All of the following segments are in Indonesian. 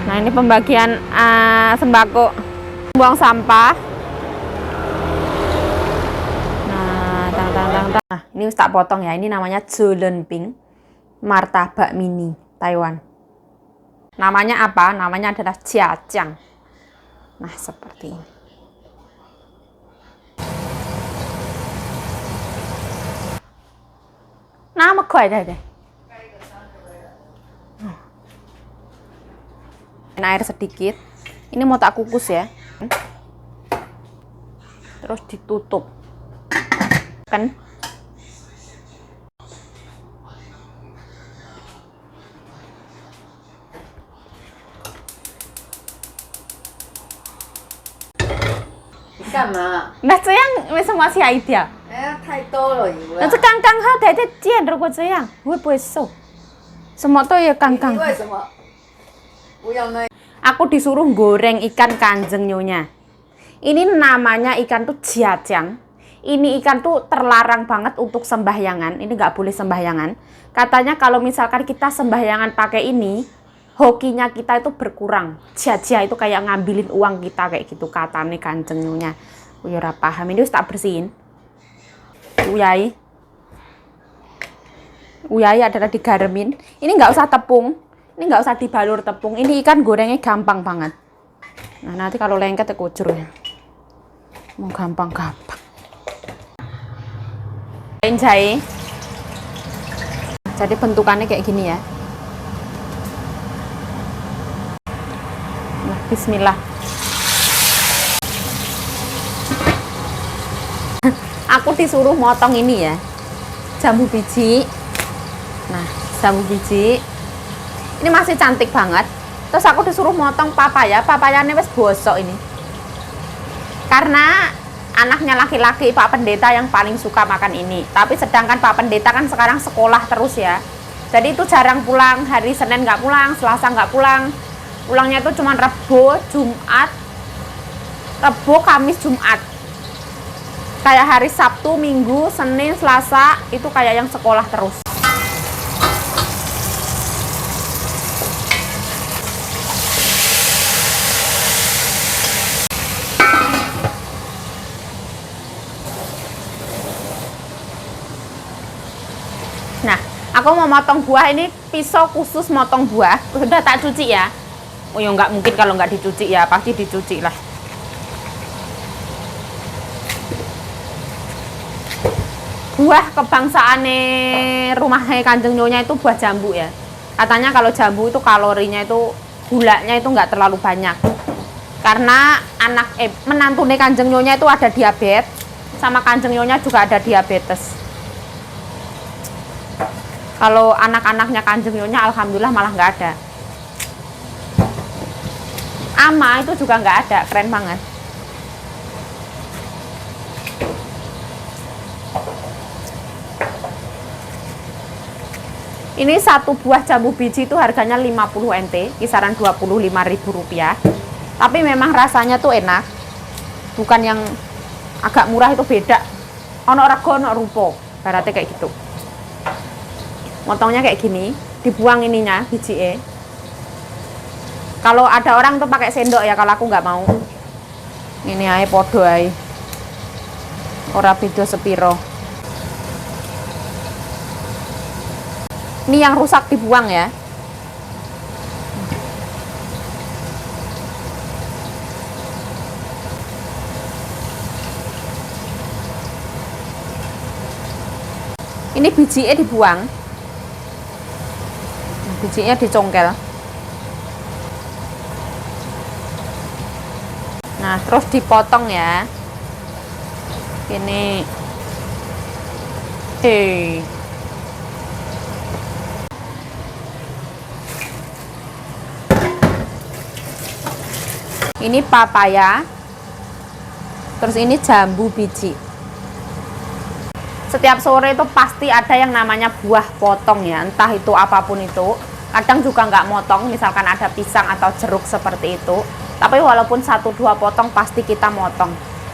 Nah, ini pembagian sembako, buang sampah. Nah, nah, ini tak potong ya. Ini namanya Jolenping, martabak mini Taiwan. Namanya apa? Namanya adalah jiajang. Nah, seperti ini. Nama kuai deh. Air sedikit. Ini mau tak kukus ya. Terus ditutup. Kan?干嘛？那这样为什么要下一条？哎，太多了油那这刚刚好，太尖，如果这样会不会瘦？什么都要刚刚。为什么不要那？ Aku disuruh goreng ikan kanjeng nyonya. Ini namanya ikan tuh jiajang. Ini ikan tuh terlarang banget untuk sembahyangan. Ini nggak boleh sembahyangan. Katanya kalau misalkan kita sembahyangan pakai ini, hokinya kita itu berkurang. Jia-jia itu kayak ngambilin uang kita kayak gitu katanya kanjeng nyonya. Ora paham, ini harus tak bersihin. Uyai. Uyai adalah digaremin. Ini nggak usah tepung. Ini nggak usah dibalur tepung. Ini ikan gorengnya gampang banget. Nah, nanti kalau lengket ya kucur ya. Mau gampang-gampang. Jahe. Jadi bentukannya kayak gini ya. Nah, bismillah. Aku disuruh motong ini ya. Jambu biji. Nah, jambu biji. Ini masih cantik banget. Terus aku disuruh motong papaya. Papayanya wes bosok ini. Karena anaknya laki-laki Pak Pendeta yang paling suka makan ini. Tapi sedangkan Pak Pendeta kan sekarang sekolah terus ya. Jadi itu jarang pulang. Hari Senin nggak pulang, Selasa nggak pulang. Pulangnya itu cuma Rebo, Jumat, Rebo, Kamis, Jumat. Kayak hari Sabtu, Minggu, Senin, Selasa itu kayak yang sekolah terus. Nah, aku mau motong buah, ini pisau khusus motong buah. Sudah tak cuci ya. Oh ya nggak mungkin kalau nggak dicuci ya, pasti dicuci lah. Buah kebangsaan rumahnya Kanjeng Nyonya itu buah jambu ya. Katanya kalau jambu itu kalorinya itu, gulanya itu nggak terlalu banyak. Karena menantunya Kanjeng Nyonya itu ada diabetes, sama Kanjeng Nyonya juga ada diabetes. Kalau anak-anaknya Kanjeng Nyonya alhamdulillah malah nggak ada. Ama itu juga nggak ada, keren banget. Ini satu buah jambu biji itu harganya 50 NT, kisaran Rp25.000. Tapi memang rasanya tuh enak. Bukan yang agak murah, itu beda. Ono rego ono rupo, berarti kayak gitu. Motongnya kayak gini, dibuang ininya, biji. Kalau ada orang tuh pakai sendok ya, kalau aku nggak mau. Ini ae podo ae. Ora beda sepiro. Ini yang rusak dibuang ya. Ini bijinya dibuang. Bijinya dicongkel. Nah, terus dipotong ya. Ini. Ini papaya. Terus ini jambu biji. Setiap sore itu pasti ada yang namanya buah potong ya. Entah itu apapun itu. Kadang juga nggak motong, misalkan ada pisang atau jeruk seperti itu. Tapi walaupun 1-2 potong pasti kita motong.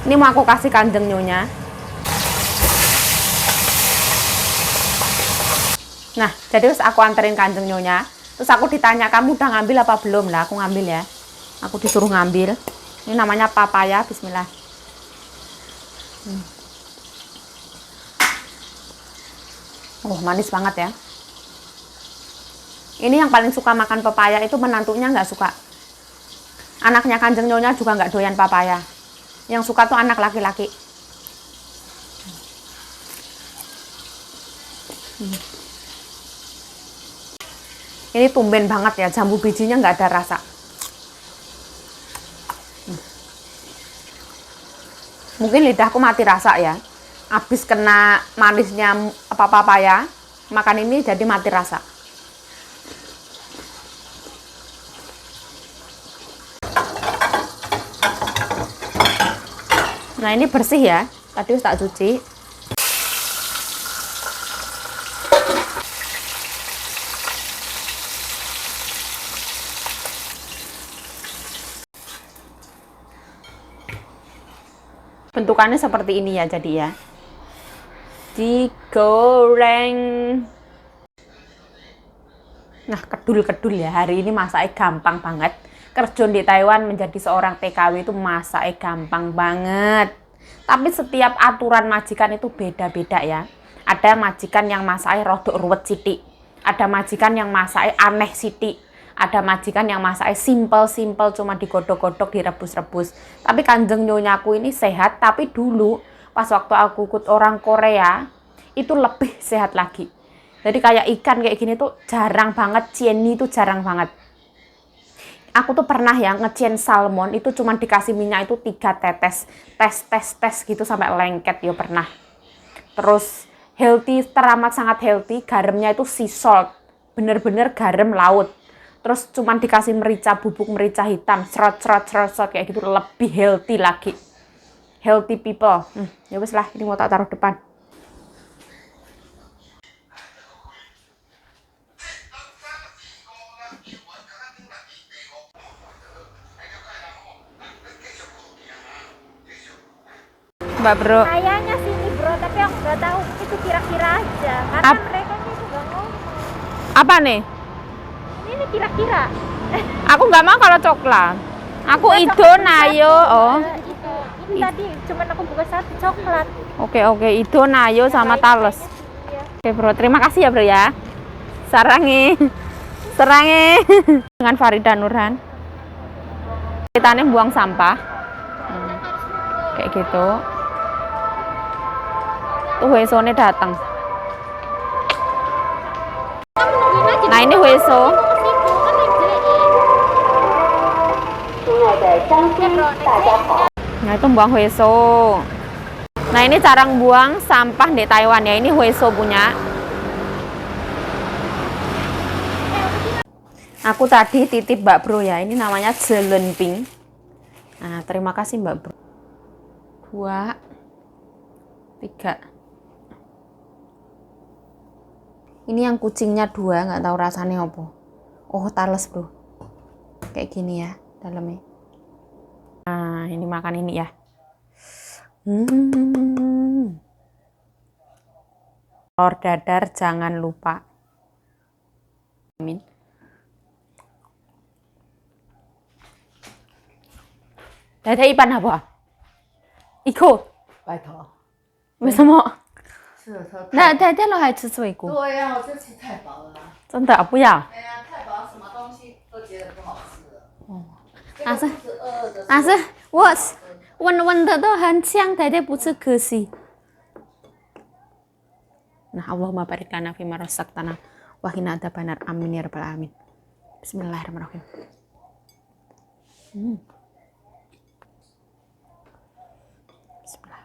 Ini mau aku kasih Kanjeng Nyonya. Nah, jadi terus aku anterin Kanjeng Nyonya. Terus aku ditanya, kamu udah ngambil apa belum? Lah, aku ngambil ya. Aku disuruh ngambil. Ini namanya papaya, bismillah. Oh, manis banget ya. Ini yang paling suka makan papaya itu menantunya nggak suka. Anaknya Kanjeng Nyonya juga nggak doyan papaya. Yang suka tuh anak laki-laki. Ini tumben banget ya, jambu bijinya nggak ada rasa. Mungkin lidahku mati rasa ya. Habis kena manisnya papaya, makan ini jadi mati rasa. Nah ini bersih ya, tadi harus tak cuci. Bentukannya seperti ini ya jadi ya. Digoreng. Nah kedul-kedul ya, hari ini masaknya gampang banget. Kerja di Taiwan menjadi seorang TKW itu masaknya gampang banget. Tapi setiap aturan majikan itu beda-beda ya. Ada majikan yang masaknya rodok ruwet sithik. Ada majikan yang masaknya aneh sithik. Ada majikan yang masaknya simple-simple, cuma digodok-godok, direbus-rebus. Tapi Kanjeng Nyonyaku ini sehat, tapi dulu pas waktu aku ikut orang Korea, itu lebih sehat lagi. Jadi kayak ikan kayak gini tuh jarang banget, cieni itu jarang banget. Aku tuh pernah ya ngecien salmon, itu cuma dikasih minyak itu 3 tetes. Tes gitu sampai lengket ya pernah. Terus healthy, teramat sangat healthy, garamnya itu sea salt. Bener-bener garam laut. Terus cuman dikasih merica, bubuk merica hitam, serot kayak gitu, lebih healthy lagi. Healthy people. Ya wes lah, ini mau tak taruh depan. Mbak Bro. Kayaknya sini bro, tapi aku nggak tahu itu kira-kira aja. Karena mereka sih juga ngomong. Apa nih? Ini kira-kira. Aku nggak mau kalau coklat. Aku Ido Nayo. Oh. Itu. Ini tadi cuman aku buka satu coklat. Oke, Ido Nayo sama Tales. Iya. Oke bro, terima kasih ya bro ya. Sarangi. Dengan Farida Nurhan. Ceritanya buang sampah. Kayak gitu. Tuh Huesone datang. Nah ini Hueso. Nah itu buang Hueso. Nah ini cara buang sampah di Taiwan ya. Ini Hueso punya. Aku tadi titip Mbak Bro ya. Ini namanya Jelenping. Nah terima kasih Mbak Bro. 2, 3. Ini yang kucingnya 2, nggak tahu rasanya apa. Oh Tales bro. Kayak gini ya dalamnya. Nah ini makan ini ya. Telur dadar jangan lupa. Amin. Dadar ipan apa? Iko. 拜托，为什么？吃了它那太dadar 了还吃水果？对呀、我这吃太饱了啦。真的不要。哎呀，太饱，什么东西都觉得不好吃了。哦，这但是个肚子饿饿的。但是我闻的都很香，dadar 不吃可惜。Nah, Allahumma barik lana fima razaqtana wa qina adzabannar. Amin ya rabbal alamin. Bismillahirrahmanirrahim. Bismillah.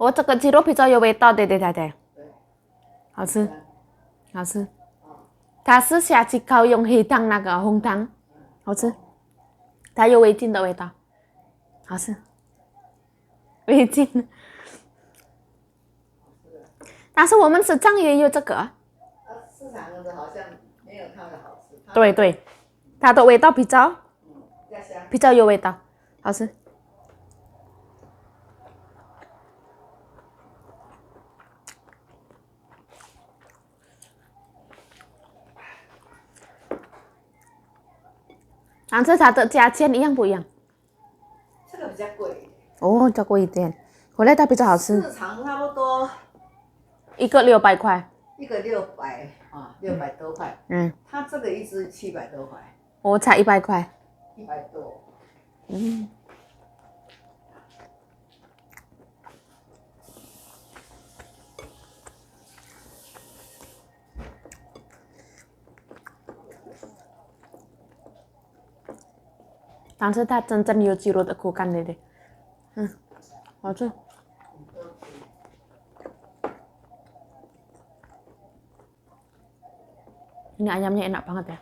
Oh, 这个鸡肉比较有味道，对，好吃，好吃。它是下鸡烤用黑糖那个红糖，好吃。它有味精的味道，好吃。味精。但是我们市场也有这个。市场的好像它的好吃。它对对，它的味道比较比较香。有味道，好吃。但是它的价钱一样不一样？这个比较贵一点。哦，较贵一点，回来它比较好吃。市场差不多一个600块。一个600啊，600多块。嗯，它这个一只700多块。我才100块。100多。嗯。但是它真正有鸡肉的口感的，好吃。Ini ayamnya enak banget ya.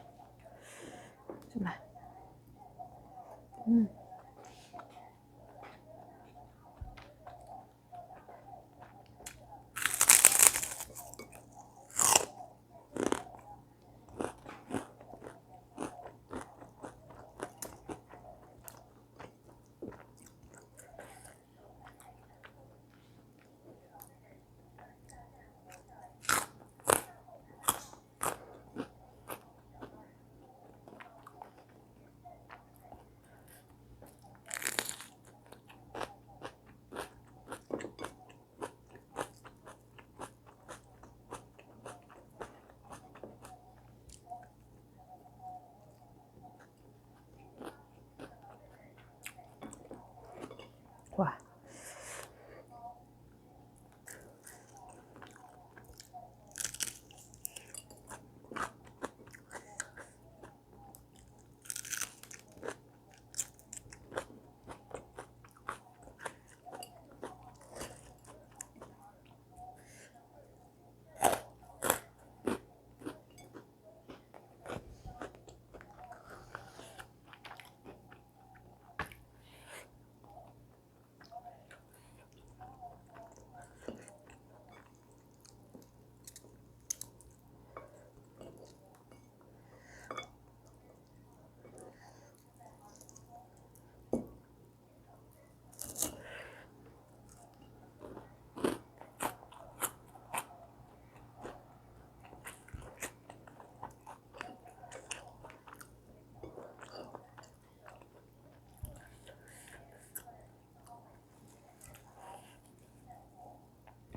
Coba.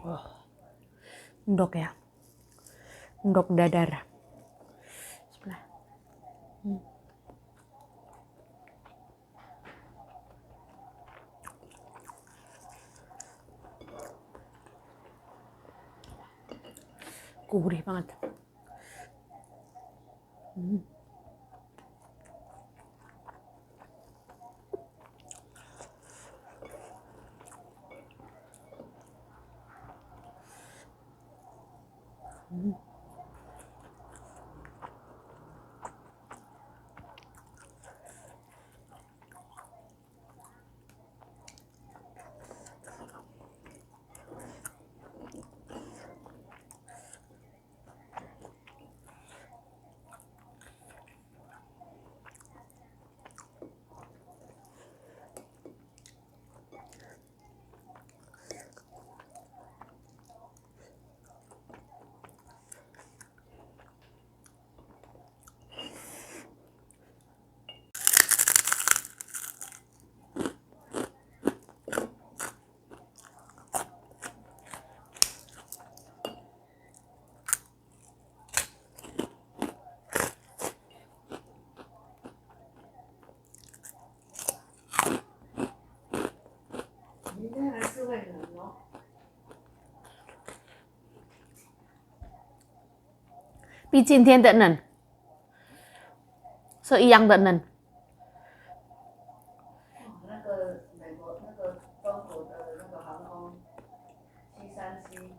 Wah. Endok ya. Endok dadar. Sebelah. Gurih banget. Bi 今天的人是一样的人。那个美国那个中国的那个航空737。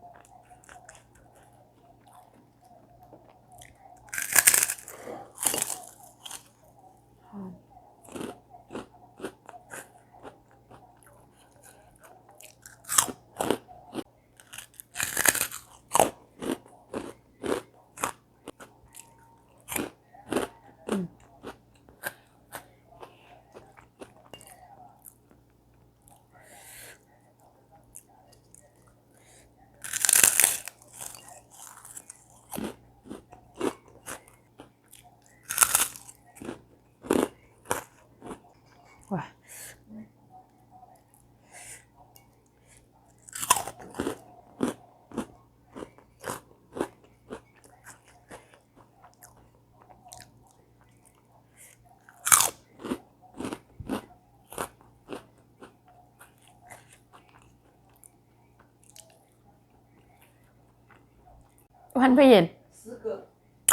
武汉肺炎， 10个。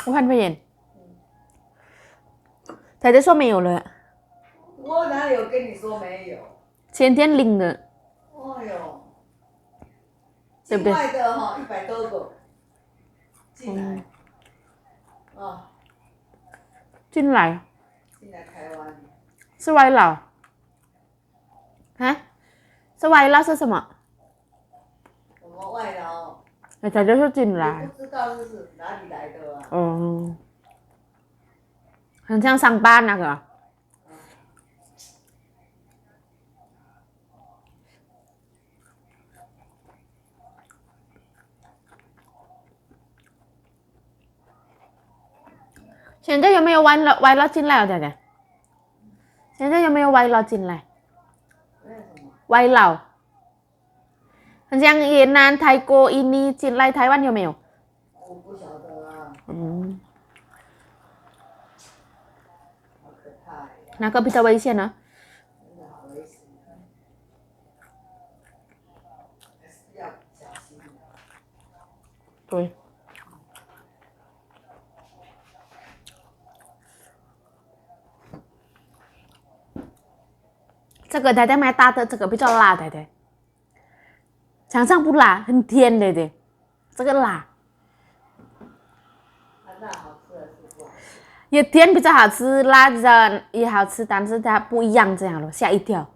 武汉肺炎，仔仔说没有了，我哪里有跟你说没有？前天领的，哎呦，对不对境外的哈100多个进来，啊，进来进来台湾，是外劳，啊，是外劳是什么？我们外劳仔仔说进也来，不知道是哪里来的啊。嗯，很像上班那个。现在有没有外劳进来啊，仔仔？现在有没有外劳进来？那什么？外劳，很像越南、泰国、印尼进来台湾有没有？我不晓得啊，嗯，好可怕呀，哪个比较危险呢？真的好危险，还是要小心的。对。这个太太买大的，这个比较辣，太太。墙上不辣，很甜的的，这个辣，它那好吃还是不好吃？也甜比较好吃，辣的也好吃，但是它不一样，这样咯，吓一跳。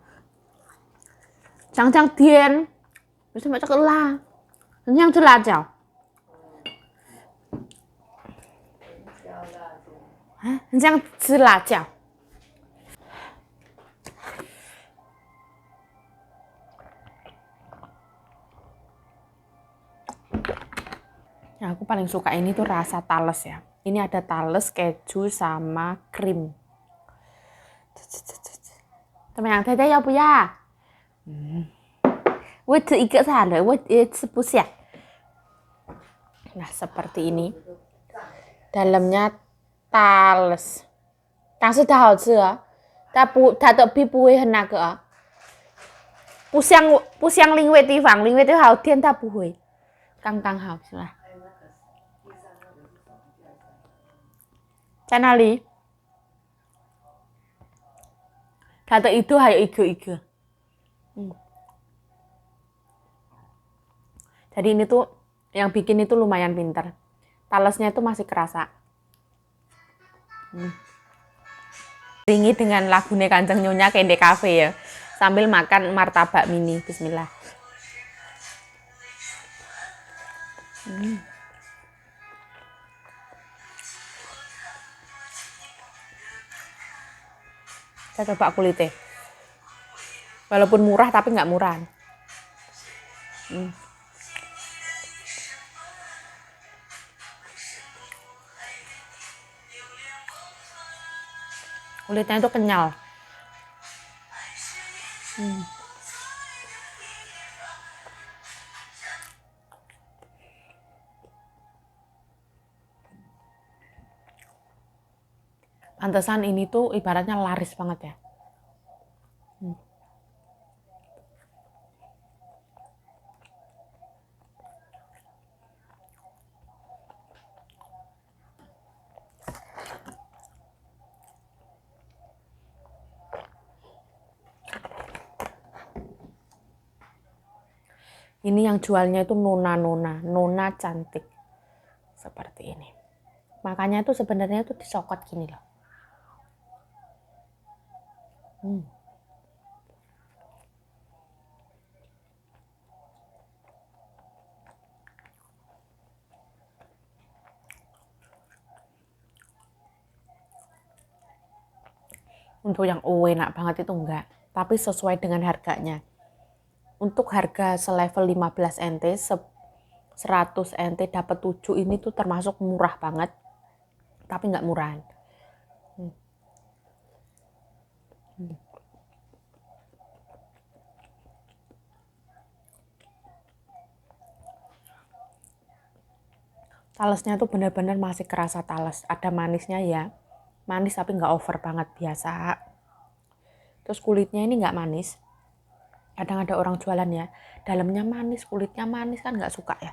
香香甜，为什么这个辣？很像吃辣椒，椒辣椒。啊，很像吃辣椒。Ya, aku paling suka ini tuh rasa tales ya. Ini ada tales, keju, sama krim. 怎么样，太太要不要？我吃一个saja了，我也吃不下。Nah, seperti ini. Dalamnya tales. 但是它好吃啊，它的皮不会很那个啊，不像另外地方好甜，它不会，刚刚好是吧？在哪里？它的itu还有一个。Jadi ini tuh yang bikin itu lumayan pintar. Talesnya itu masih kerasa. Ringi dengan lagunya Kanjeng Nyonya Kende Cafe ya. Sambil makan martabak mini. Bismillah. Saya coba kulitnya. Walaupun murah tapi nggak murahan. Kulitnya itu kenyal. Pantesan ini tuh ibaratnya laris banget ya. Ini yang jualnya itu nona cantik. Seperti ini. Makanya itu sebenarnya itu disokot gini loh. Untuk yang enak banget itu enggak, tapi sesuai dengan harganya. Untuk harga selevel 15 NT, 100 NT dapat 7 ini tuh termasuk murah banget, tapi nggak murahan. Talesnya tuh benar-benar masih kerasa tales, ada manisnya ya, manis tapi nggak over banget, biasa. Terus kulitnya ini nggak manis. Kadang ada orang jualan ya, dalamnya manis, kulitnya manis, kan nggak suka ya.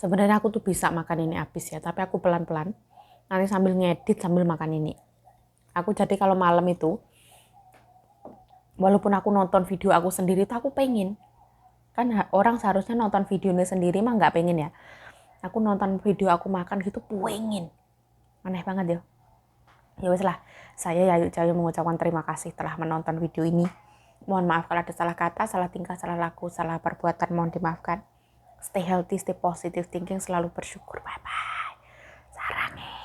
Sebenarnya aku tuh bisa makan ini habis ya, tapi aku pelan-pelan. Nanti sambil ngedit, sambil makan ini. Aku jadi kalau malam itu, walaupun aku nonton video aku sendiri tuh aku pengen. Kan orang seharusnya nonton videonya sendiri mah nggak pengen ya. Aku nonton video aku makan gitu pengen. Aneh banget ya. Ya wes lah, saya Yayu Cahayu mengucapkan terima kasih telah menonton video ini. Mohon maaf kalau ada salah kata, salah tingkah, salah laku, salah perbuatan, mohon dimaafkan. Stay healthy, stay positive thinking, selalu bersyukur. Bye-bye. Sarang.